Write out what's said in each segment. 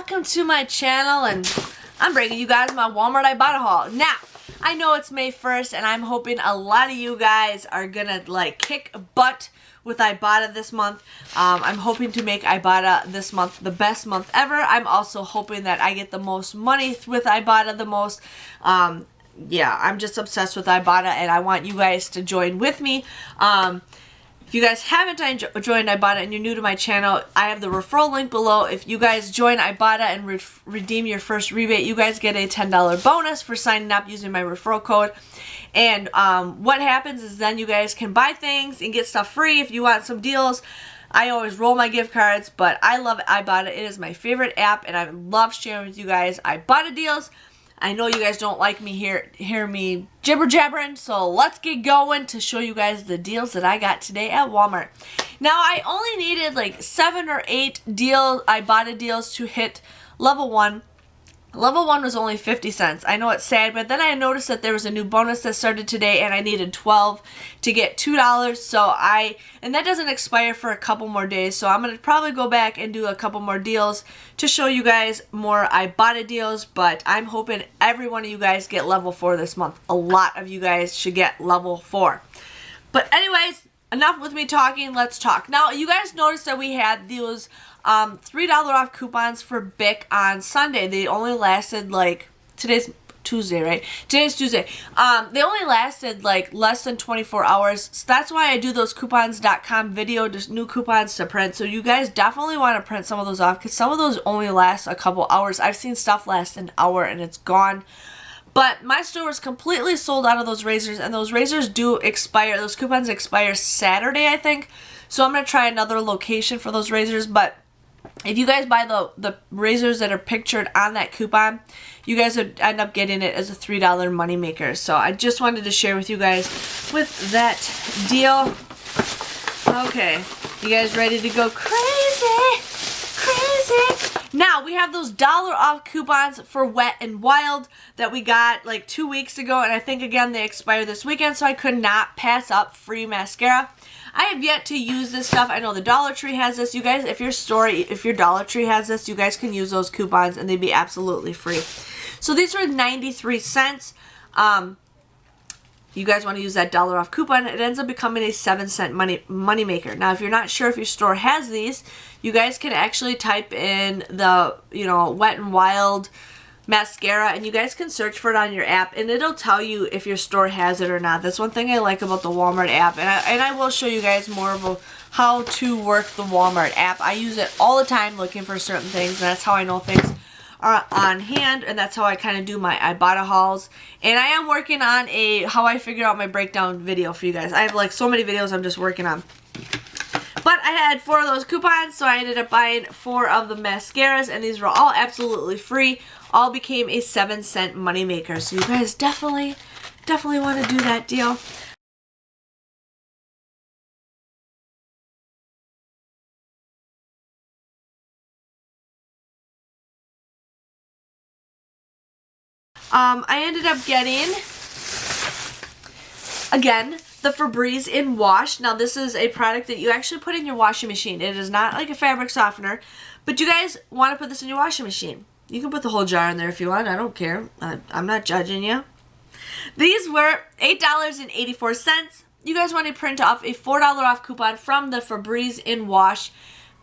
welcome to my channel, and I'm bringing you guys my Walmart Ibotta haul. Now, I know it's May 1st and I'm hoping a lot of you guys are gonna like kick butt with Ibotta this month. I'm hoping to make Ibotta this month the best month ever. I'm also hoping that I get the most money with Ibotta the most. Yeah, I'm just obsessed with Ibotta and I want you guys to join with me. If you guys haven't joined Ibotta and you're new to my channel, I have the referral link below. If you guys join Ibotta and redeem your first rebate, you guys get a $10 bonus for signing up using my referral code. And what happens is then you guys can buy things and get stuff free if you want some deals. I always roll my gift cards, but I love Ibotta. It is my favorite app, and I love sharing with you guys Ibotta deals. I know you guys don't like me hear me jibber jabbering, so let's get going to show you guys the deals that I got today at Walmart. Now, I only needed like 7 or 8 Ibotta deals to hit level 1. Level 1 was only 50 cents. I know it's sad, but then I noticed that there was a new bonus that started today and I needed 12 to get $2. And that doesn't expire for a couple more days, so I'm going to probably go back and do a couple more deals to show you guys more Ibotta deals, but I'm hoping every one of you guys get level 4 this month. A lot of you guys should get level 4. But anyways, enough with me talking, let's talk. Now, you guys noticed that we had those $3 off coupons for Bic on Sunday. They only lasted like, today's Tuesday, right? Today's Tuesday. They only lasted like less than 24 hours. So that's why I do those coupons.com video, just new coupons to print. So you guys definitely want to print some of those off because some of those only last a couple hours. I've seen stuff last an hour and it's gone. But my store is completely sold out of those razors, and those razors do expire. Those coupons expire Saturday, I think. So I'm going to try another location for those razors. But if you guys buy the razors that are pictured on that coupon, you guys would end up getting it as a $3 moneymaker. So I just wanted to share with you guys with that deal. Okay, you guys ready to go crazy? Crazy! Now, we have those dollar off coupons for Wet n Wild that we got like 2 weeks ago, and I think again they expire this weekend, so I could not pass up free mascara. I have yet to use this stuff. I know the Dollar Tree has this. You guys, if your Dollar Tree has this, you guys can use those coupons and they'd be absolutely free. So these were 93 cents. You guys want to use that dollar off coupon, it ends up becoming a 7-cent money maker. Now, if you're not sure if your store has these, you guys can actually type in the, Wet n Wild mascara, and you guys can search for it on your app, and it'll tell you if your store has it or not. That's one thing I like about the Walmart app, and I will show you guys more of how to work the Walmart app. I use it all the time looking for certain things, and that's how I know things are on hand, and that's how I kind of do my Ibotta hauls. And I am working on how I figure out my breakdown video for you guys. I have like so many videos I'm just working on. But I had 4 of those coupons, so I ended up buying 4 of the mascaras, and these were all absolutely free. All became a 7-cent moneymaker. So you guys definitely want to do that deal. I ended up getting, again, the Febreze in Wash. Now, this is a product that you actually put in your washing machine. It is not like a fabric softener, but you guys want to put this in your washing machine. You can put the whole jar in there if you want. I don't care. I'm not judging you. These were $8.84. You guys want to print off a $4 off coupon from the Febreze in Wash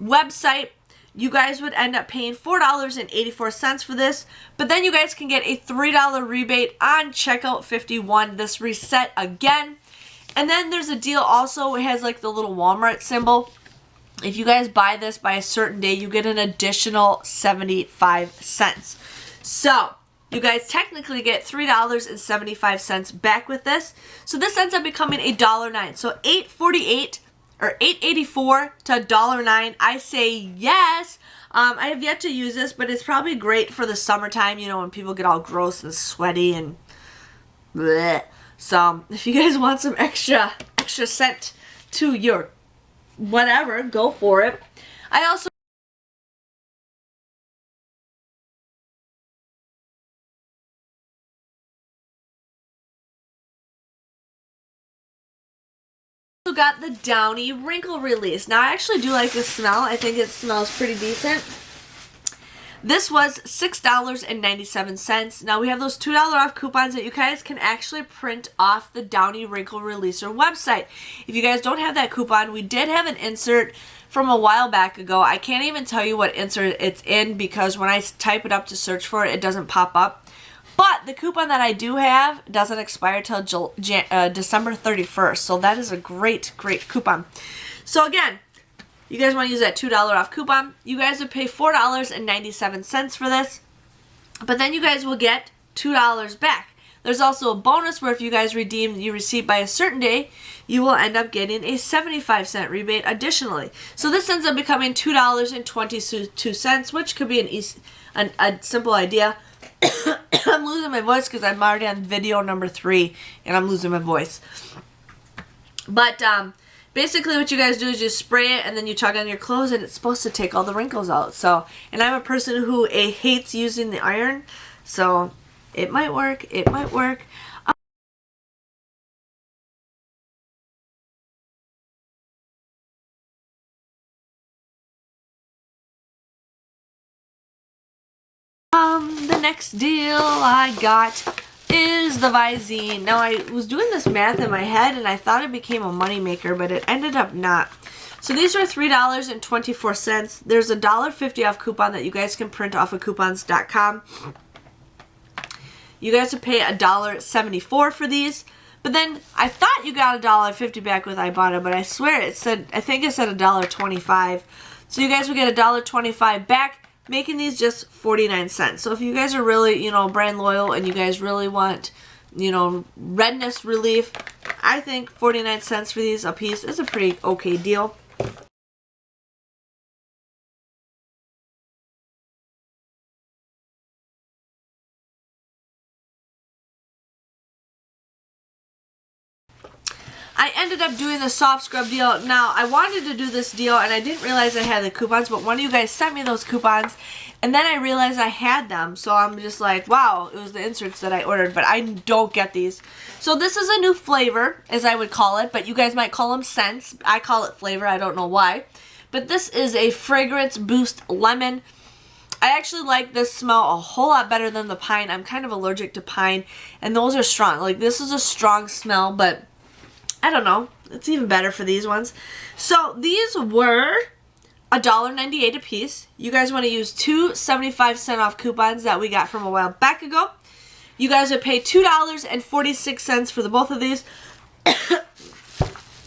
website. You guys would end up paying $4.84 for this, but then you guys can get a $3 rebate on checkout 51. This reset again. And then there's a deal also. It has like the little Walmart symbol. If you guys buy this by a certain day, you get an additional 75 cents. So you guys technically get $3.75 back with this. So this ends up becoming $1.09. So $8.48 or $8.84 to $1.09. I say yes. I have yet to use this, but it's probably great for the summertime, when people get all gross and sweaty and bleh. So if you guys want some extra scent to your whatever, go for it. I also got the Downy Wrinkle Release. Now, I actually do like the smell. I think it smells pretty decent. This was $6.97. Now we have those $2 off coupons that you guys can actually print off the Downy Wrinkle Releaser website. If you guys don't have that coupon, we did have an insert from a while back ago. I can't even tell you what insert it's in because when I type it up to search for it, it doesn't pop up. But the coupon that I do have doesn't expire till December 31st. So that is a great, great coupon. So again, you guys want to use that $2 off coupon. You guys would pay $4.97 for this. But then you guys will get $2 back. There's also a bonus where if you guys redeem your receipt by a certain day, you will end up getting a 75-cent rebate additionally. So this ends up becoming $2.22, which could be a simple idea. I'm losing my voice because I'm already on video number 3 and I'm losing my voice. But basically what you guys do is you spray it and then you tug on your clothes and it's supposed to take all the wrinkles out. So, and I'm a person who hates using the iron, so it might work. It might work. The next deal I got is the Visine. Now I was doing this math in my head and I thought it became a money maker, but it ended up not. So these were $3.24. There's a $1.50 off coupon that you guys can print off of coupons.com. You guys would pay $1.74 for these. But then I thought you got $1.50 back with Ibotta, but I swear I think it said $1.25. So you guys would get $1.25 back, making these just 49 cents. So if you guys are really, brand loyal and you guys really want, redness relief, I think 49 cents for these a piece is a pretty okay deal. I ended up doing the soft scrub deal. Now, I wanted to do this deal and I didn't realize I had the coupons, but one of you guys sent me those coupons and then I realized I had them. So I'm just like, wow, it was the inserts that I ordered, but I don't get these. So this is a new flavor, as I would call it, but you guys might call them scents. I call it flavor, I don't know why. But this is a Fragrance Boost Lemon. I actually like this smell a whole lot better than the pine. I'm kind of allergic to pine, and those are strong. Like, this is a strong smell, but I don't know. It's even better for these ones. So these were $1.98 a piece. You guys want to use two 75-cent off coupons that we got from a while back ago. You guys would pay $2.46 for the both of these.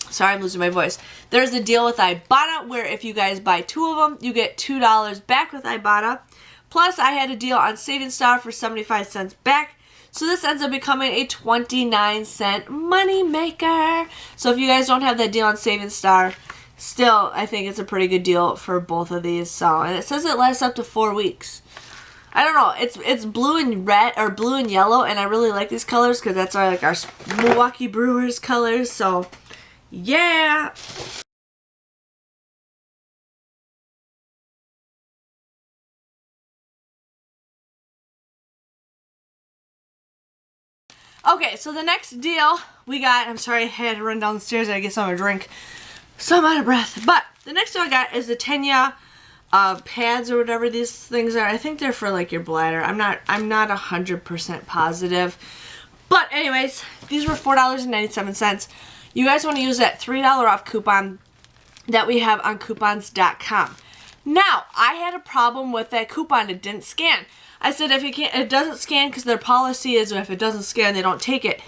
Sorry, I'm losing my voice. There's a deal with Ibotta where if you guys buy 2 of them, you get $2 back with Ibotta. Plus, I had a deal on Saving Star for 75 cents back. So this ends up becoming a 29-cent money maker. So if you guys don't have that deal on Saving Star, still, I think it's a pretty good deal for both of these. So, and it says it lasts up to 4 weeks. I don't know. It's blue and red, or blue and yellow, and I really like these colors because that's our Milwaukee Brewers colors. So, yeah. Okay, so the next deal we got, I'm sorry I had to run down the stairs and I get some of a drink, so I'm out of breath. But the next deal I got is the Tenya pads or whatever these things are. I think they're for like your bladder. I'm not 100% positive. But anyways, these were $4.97. You guys want to use that $3 off coupon that we have on coupons.com. Now, I had a problem with that coupon. It didn't scan. I said if it doesn't scan because their policy is if it doesn't scan, they don't take it.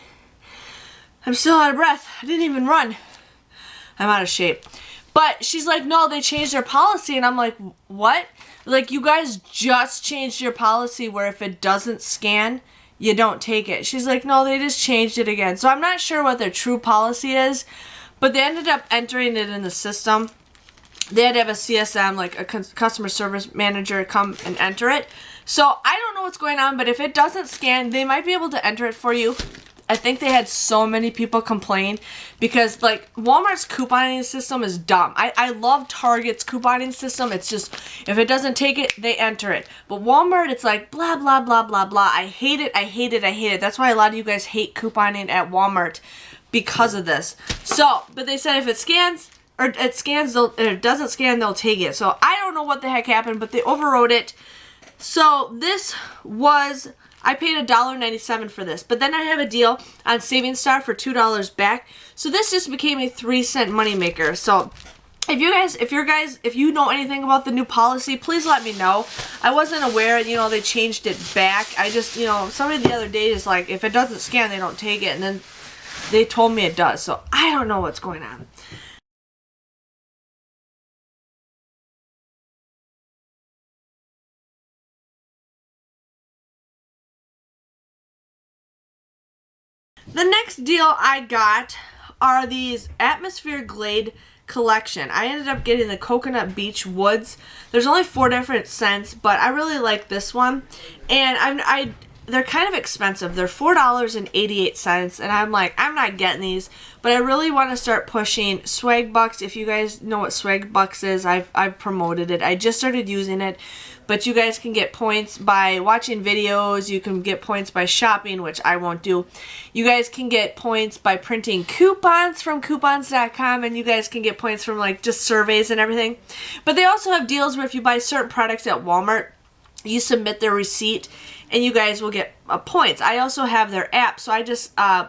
I'm still out of breath. I didn't even run. I'm out of shape. But she's like, no, they changed their policy. And I'm like, what? Like, you guys just changed your policy where if it doesn't scan, you don't take it. She's like, no, they just changed it again. So I'm not sure what their true policy is, but they ended up entering it in the system. They had to have a CSM, like a customer service manager, come and enter it. So I don't know what's going on, but if it doesn't scan, they might be able to enter it for you. I think they had so many people complain because, like, Walmart's couponing system is dumb. I love Target's couponing system. It's just, if it doesn't take it, they enter it. But Walmart, it's like, blah, blah, blah, blah, blah. I hate it, I hate it, I hate it. That's why a lot of you guys hate couponing at Walmart because of this. So, but they said if it scans, or it scans, it doesn't scan, they'll take it. So I don't know what the heck happened, but they overrode it. So this was, I paid $1.97 for this, but then I have a deal on Savings Star for $2 back. So this just became a 3-cent moneymaker. So if you know anything about the new policy, please let me know. I wasn't aware, you know, they changed it back. I just, you know, somebody the other day is like, if it doesn't scan, they don't take it, and then they told me it does. So I don't know what's going on. The next deal I got are these Atmosphere Glade collection. I ended up getting the Coconut Beach Woods. There's only 4 different scents, but I really like this one. And they're kind of expensive. They're $4.88, and I'm like, I'm not getting these. But I really want to start pushing Swag Bucks. If you guys know what Swag Bucks is, I've promoted it. I just started using it. But you guys can get points by watching videos. You can get points by shopping, which I won't do. You guys can get points by printing coupons from coupons.com, and you guys can get points from like just surveys and everything. But they also have deals where if you buy certain products at Walmart, you submit their receipt and you guys will get points. I also have their app, so I just I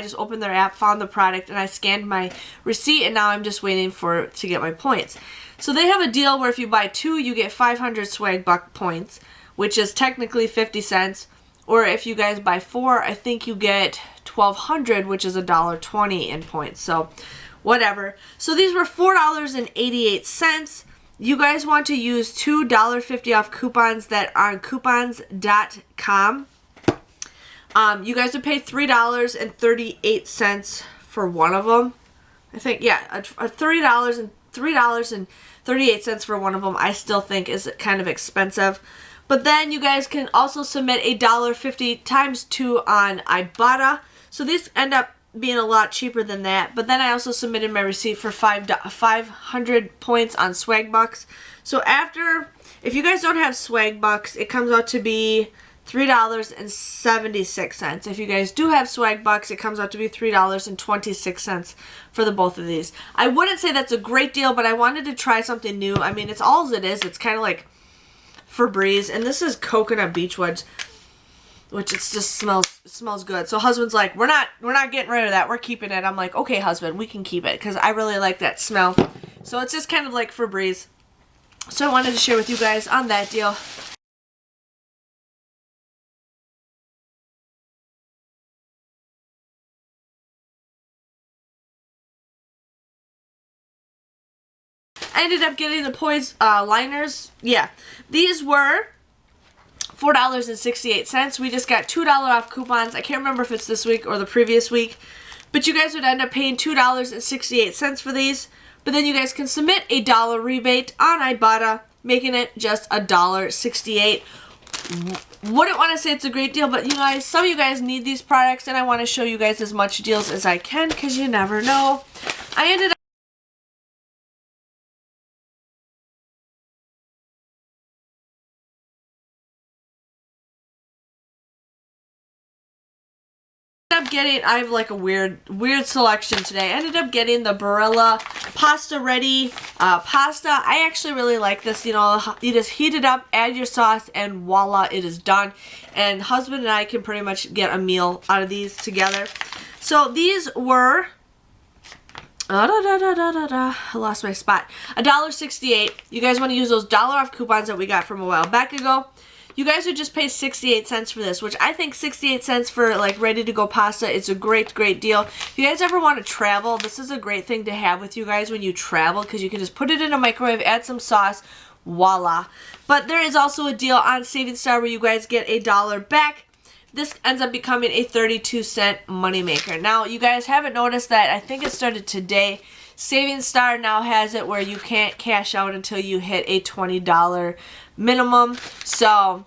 just opened their app, found the product, and I scanned my receipt, and now I'm just waiting to get my points. So they have a deal where if you buy 2, you get 500 Swag Buck points, which is technically 50 cents. Or if you guys buy 4, I think you get 1,200, which is $1.20 in points. So whatever. So these were $4.88. You guys want to use $2.50 off coupons that are on coupons.com. You guys would pay $3.38 for one of them. I think, yeah, $3.38 for one of them I still think is kind of expensive. But then you guys can also submit $1.50 times 2 on Ibotta. So these end up being a lot cheaper than that. But then I also submitted my receipt for 500 points on Swag Bucks. So if you guys don't have Swag Bucks, it comes out to be $3.76. If you guys do have Swag Bucks, it comes out to be $3.26 for the both of these. I wouldn't say that's a great deal, but I wanted to try something new. I mean, it's all it is. It's kind of like Febreze, and this is Coconut Beach Woods, which it just smells good. So husband's like, we're not getting rid of that. We're keeping it. I'm like, okay, husband, we can keep it because I really like that smell. So it's just kind of like Febreze. So I wanted to share with you guys on that deal. I ended up getting the Poise liners. Yeah, these were $4.68. We just got $2 off coupons. I can't remember if it's this week or the previous week, but you guys would end up paying $2.68 for these. But then you guys can submit $1 rebate on Ibotta, making it just $1.68. Wouldn't want to say it's a great deal, but you guys, some of you guys need these products, and I want to show you guys as much deals as I can because you never know. I ended up getting, I have like a weird selection today. I ended up getting the Barilla Pasta Ready pasta. I actually really like this. You know, you just heat it up, add your sauce, and voila, it is done. And husband and I can pretty much get a meal out of these together. So these were I lost my spot. $1.68. You guys want to use those dollar off coupons that we got from a while back ago. You guys would just pay 68 cents for this, which I think 68 cents for like ready to go pasta is a great deal. If you guys ever want to travel, this is a great thing to have with you guys when you travel because you can just put it in a microwave, add some sauce, voila. But there is also a deal on Savings Star where you guys get $1 back. This ends up becoming a 32-cent moneymaker. Now, you guys haven't noticed that, I think it started today. Savings Star now has it where you can't cash out until you hit a $20 minimum. So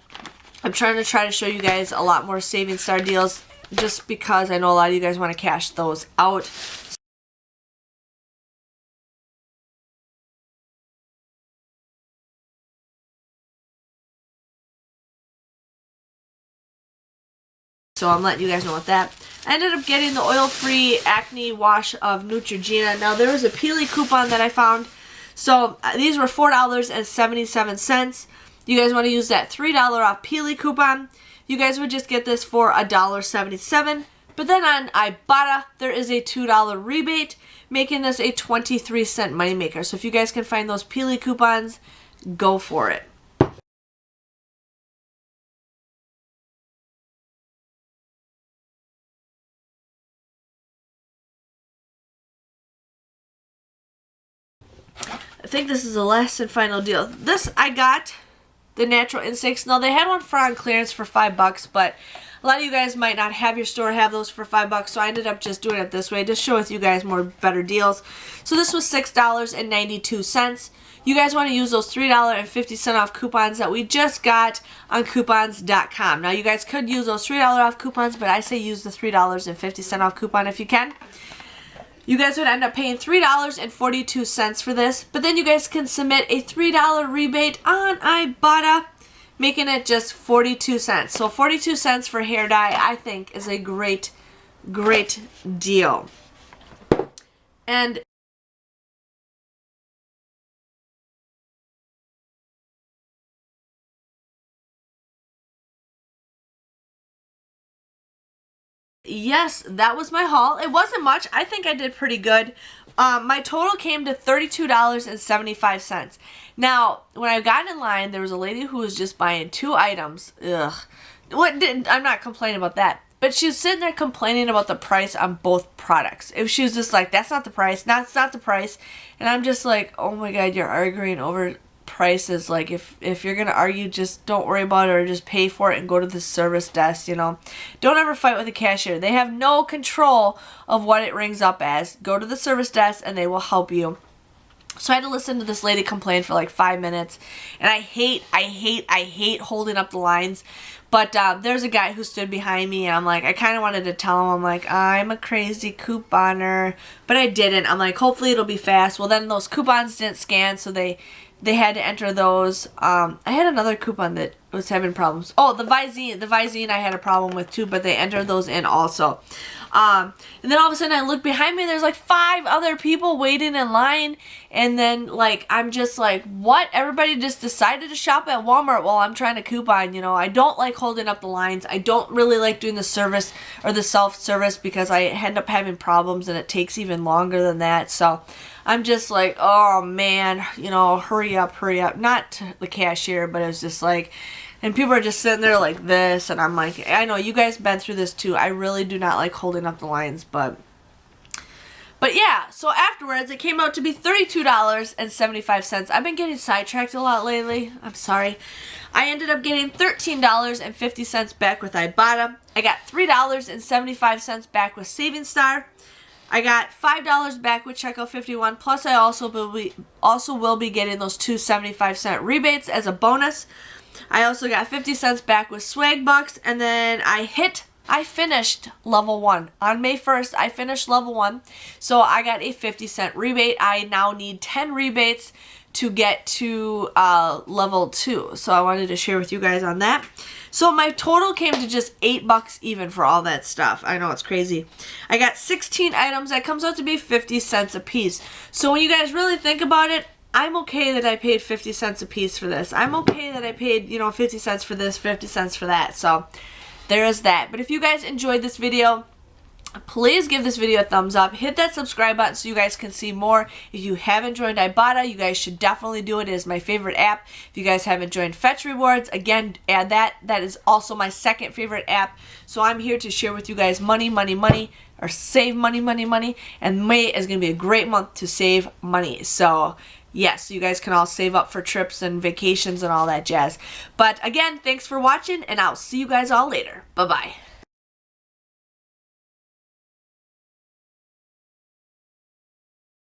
I'm trying to show you guys a lot more Savings Star deals just because I know a lot of you guys want to cash those out. So I'm letting you guys know what that. I ended up getting the oil-free acne wash of DesignerJen. Now there was a Peely coupon that I found. So these were $4.77. you guys want to use that $3 off Peely coupon, you guys would just get this for $1.77. But then on Ibotta, there is a $2 rebate, making this a 23-cent moneymaker. So if you guys can find those Peely coupons, go for it. I think this is the last and final deal. This I got the Natural Instincts. Now they had one for on clearance for $5, but a lot of you guys might not have your store have those for $5, so I ended up just doing it this way, just show with you guys more better deals. So this was $6.92. You guys want to use those $3.50 off coupons that we just got on coupons.com. Now you guys could use those $3 off coupons, but I say use the $3.50 off coupon if you can. You guys would end up paying $3.42 for this, but then you guys can submit a $3 rebate on Ibotta, making it just 42 cents. So 42 cents for hair dye, I think, is a great, great deal. And yes, that was my haul. It wasn't much. I think I did pretty good. My total came to $32.75. Now, when I got in line, there was a lady who was just buying 2 items. Ugh. I'm not complaining about that. But she was sitting there complaining about the price on both products. She was just like, that's not the price. That's not the price. And I'm just like, oh my God, you're arguing over prices. Like, if you're gonna argue, just don't worry about it, or just pay for it and go to the service desk, you know. Don't ever fight with the cashier. They have no control of what it rings up as. Go to the service desk and they will help you. So I had to listen to this lady complain for like 5 minutes, and I hate holding up the lines. But there's a guy who stood behind me, and I'm like, I kind of wanted to tell him, I'm like, I'm a crazy couponer, but I didn't. I'm like, hopefully it'll be fast. Well, then those coupons didn't scan, so they had to enter those. I had another coupon that was having problems. Oh, the Visine I had a problem with too, but they entered those in also. And then all of a sudden I look behind me, there's like 5 other people waiting in line, and then like I'm just like, what? Everybody just decided to shop at Walmart while I'm trying to coupon, you know. I don't like holding up the lines. I don't really like doing the service or the self-service because I end up having problems and it takes even longer than that. So I'm just like, oh man, you know, hurry up. Not to the cashier, but it was just like, and people are just sitting there like this, and I'm like, I know you guys been through this too. I really do not like holding up the lines, but yeah, so afterwards it came out to be $32.75. I've been getting sidetracked a lot lately. I'm sorry. I ended up getting $13.50 back with Ibotta. I got $3.75 back with Saving Star. I got $5 back with Checkout 51, plus I also will be getting those 2 75-cent rebates as a bonus. I also got 50 cents back with Swag Bucks, and then I finished level 1. On May 1st, I finished level 1, so I got a 50-cent rebate. I now need 10 rebates to get to level 2, so I wanted to share with you guys on that. So my total came to just $8 even for all that stuff. I know, it's crazy. I got 16 items. That comes out to be 50 cents a piece. So when you guys really think about it, I'm okay that I paid 50 cents a piece for this. I'm okay that I paid, you know, 50 cents for this, 50 cents for that. So there is that. But if you guys enjoyed this video, please give this video a thumbs up. Hit that subscribe button so you guys can see more. If you haven't joined Ibotta, you guys should definitely do it. It is my favorite app. If you guys haven't joined Fetch Rewards, again, add that. That is also my second favorite app. So I'm here to share with you guys money, or save money. And May is going to be a great month to save money. So yes, you guys can all save up for trips and vacations and all that jazz. But again, thanks for watching, and I'll see you guys all later. Bye-bye.